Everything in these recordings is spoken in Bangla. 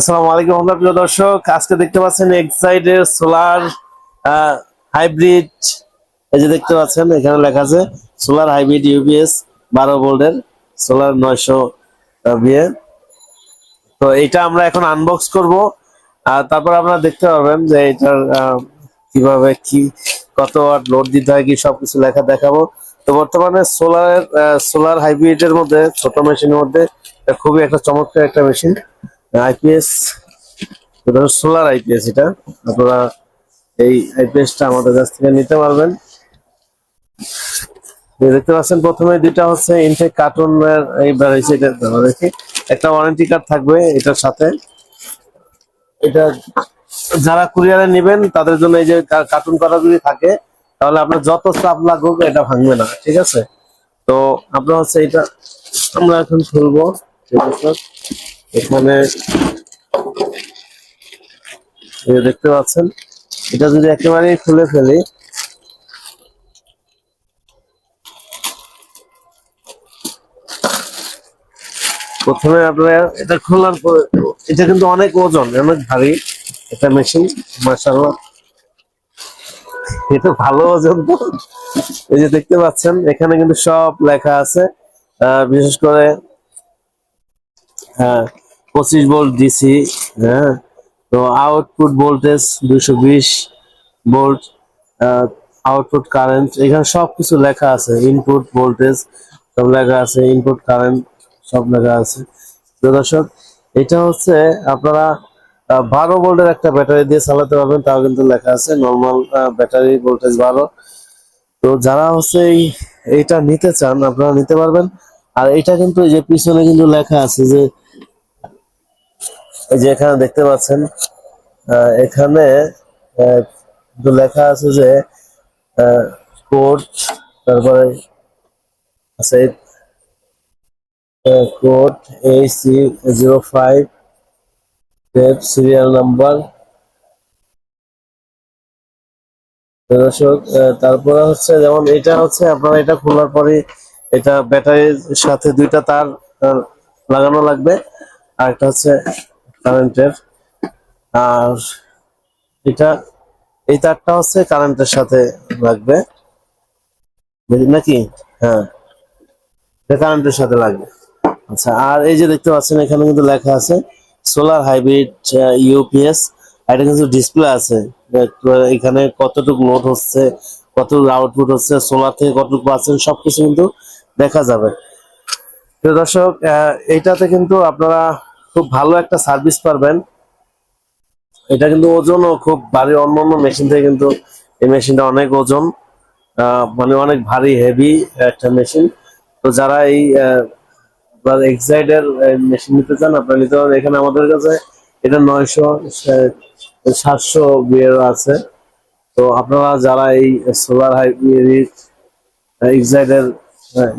আসসালামু আলাইকুম আমরা প্রিয় দর্শক, আজকে দেখতে পাচ্ছেন এক্সাইডের সোলার হাইব্রিড। এই যে দেখতে পাচ্ছেন এখানে লেখা আছে সোলার হাইব্রিড ইউপিএস 12 ভোল্টের সোলার 900 বিয়ে। তো এটা আমরা এখন আনবক্স করব, আর তারপর আপনারা দেখতে পারবেন যে এটার কিভাবে কি কত ওয়াট লোড দিতে হয় কি সবকিছু লেখা দেখাবো। তো বর্তমানে সোলার হাইব্রিডের মধ্যে ছোট মেশিনের মধ্যে এটা খুবই একটা চমৎকার একটা মেশিন আইপিএস, সোলার আইপিএস। এটা আপনারা এই আইপিএসটা আমাদের কাছ থেকে নিতে পারবেন। দেখতে পাচ্ছেন প্রথমে দুইটা হচ্ছে ইনটেক কার্টুনের এইবার হয়েছে, এটা দেখি একটা ওয়ারেন্টি কার্ড থাকবে এটার সাথে। এটা যারা কুরিয়ারে নেবেন তাদের জন্য এই যে কার্টুন করা যদি থাকে তাহলে আপনার যত চাপ লাগুক এটা ভাঙবে না, ঠিক আছে। তো আপনার হচ্ছে এটা আমরা এখন খুলবো। ঠিক আছে, এখানে দেখতে পাচ্ছেন এটা যদি একেবারেই খুলে ফেলি, প্রথমে আপনারা এটা খোলার পরে এটা কিন্তু অনেক ওজন, অনেক ভারী একটা মেশিন। মাশাআল্লাহ, এটা ভালো ওজন। তো এই যে দেখতে পাচ্ছেন এখানে কিন্তু সব লেখা আছে, বিশেষ করে 25 ভোল্ট ডিসি। হ্যাঁ, তো output voltage 220 volt, output current এখানে সবকিছু লেখা আছে। ইনপুট ভোল্টেজ সব লেখা আছে, ইনপুট কারেন্ট সব লেখা আছে। তো দর্শক, এটা হচ্ছে আপনারা 12 ভোল্টের একটা ব্যাটারি দিয়ে চালাতে পারবেন, তাও কিন্তু লেখা আছে নর্মাল ব্যাটারি ভোল্টেজ 12। তো যারা হচ্ছে এইটা নিতে চান আপনারা নিতে পারবেন। আর এটা কিন্তু এই যে পিছনে কিন্তু লেখা আছে যে এই যে এখানে দেখতে পাচ্ছেন এখানে লেখা আছে যে কোড, তারপরে আছে কোড AC05 সিরিয়াল নাম্বার। দর্শক, তারপরে হচ্ছে যেমন এটা হচ্ছে আপনারা এটা খোলার পরে এটা ব্যাটারির সাথে দুইটা তার লাগানো লাগবে, আর একটা হচ্ছে কারেন্টের। আর এটা এই তারটা হচ্ছে কারেন্টের সাথে লাগবে নাকি? হ্যাঁ, এটা কারেন্টের সাথে লাগবে। আচ্ছা, আর এই যে দেখতে পাচ্ছেন এখানে কিন্তু লেখা আছে সোলার হাইব্রিড ইউপিএস। এটা কিন্তু ডিসপ্লে আছে, এখানে কতটুকু লোড হচ্ছে, কতটুকু আউটপুট হচ্ছে, সোলার থেকে কতটুকু পাচ্ছেন সবকিছু কিন্তু দেখা যাবে। তো দর্শক, এইটাতে কিন্তু আপনারা খুব ভালো একটা সার্ভিস পাবেন। এটা কিন্তু ওজনও খুব ভারী, অন্যান্য মেশিন থেকে কিন্তু এই মেশিনটা অনেক ওজন, মানে অনেক ভারী হেভি একটা মেশিন। তো যারা এই এক্সাইডের মেশিন নিতে চান আপনারা নিতে পারেন। এখানে আমাদের কাছে এটা 900 700 বিয়ের আছে। তো আপনারা যারা এই সোলার হাইব্রিড এক্সাইডের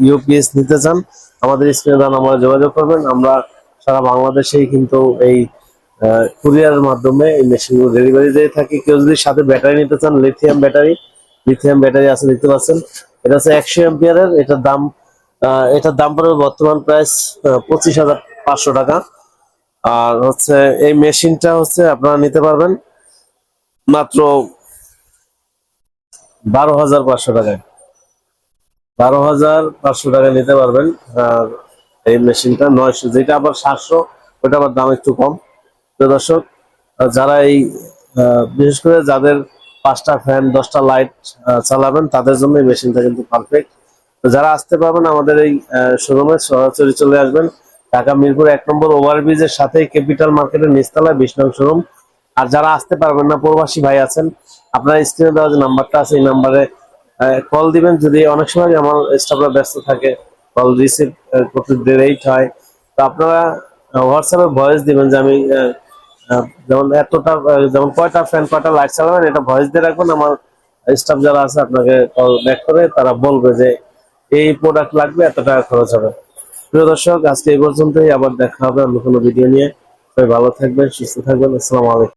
ইউপিএস নিতে চান আমাদের স্ক্রিনে দেওয়া নাম্বারে যোগাযোগ করবেন। আমরা সারা বাংলাদেশেই কিন্তু এই কুরিয়ারের মাধ্যমে এই মেশিনগুলো ডেলিভারি দিয়ে থাকি। কেউ যদি সাথে ব্যাটারি নিতে চান, লিথিয়াম ব্যাটারি আছে, দেখতে পাচ্ছেন এটা হচ্ছে 100 অ্যাম্পিয়ারের। এটার দাম পড়বে বর্তমান প্রাইস 25,500 টাকা। আর হচ্ছে এই মেশিনটা হচ্ছে আপনারা নিতে পারবেন মাত্র 12,500 টাকায়। 12,500 টাকায় নিতে পারবেন। আর এই মেশিনটা 900, যেটা আবার 700, ওটা আবার দাম একটু কম। তো দর্শক, যারা এই বিশেষ করে যাদের 5টা ফ্যান 10টা লাইট চালাবেন তাদের জন্য এই মেশিনটা কিন্তু পারফেক্ট। তো যারা আসতে পারবেন আমাদের এই শোরুমে সরাসরি চলে আসবেন। ঢাকা মিরপুর 1 নম্বর ওভারব্রিজের সাথে ক্যাপিটাল মার্কেটের নিচতলায় 20 নং শোরুম। আর যারা আসতে পারবেন না, প্রবাসী ভাই আছেন, আপনার স্ক্রিনে দেওয়া যে নাম্বারটা আছে এই নাম্বারে কল দিবেন। যদি অনেক সময় আমার স্টাফরা ব্যস্ত থাকে, কল রিসিভ করতে লেট হয়, তো আপনারা হোয়াটসঅ্যাপে ভয়েস দিবেন যে আমি যেমন এতটা, যেমন কয়টা ফ্যান কয়টা লাইট চালাবেন এটা ভয়েস দিয়ে রাখবেন। আমার স্টাফ যারা আছে আপনাকে কল ব্যাক করে তারা বলবে যে এই প্রোডাক্ট লাগবে, এত টাকা খরচ হবে। প্রিয় দর্শক, আজকে এই পর্যন্তই, আবার দেখা হবে অন্য কোনো ভিডিও নিয়ে। সবাই ভালো থাকবেন, সুস্থ থাকবেন। আসসালামু আলাইকুম।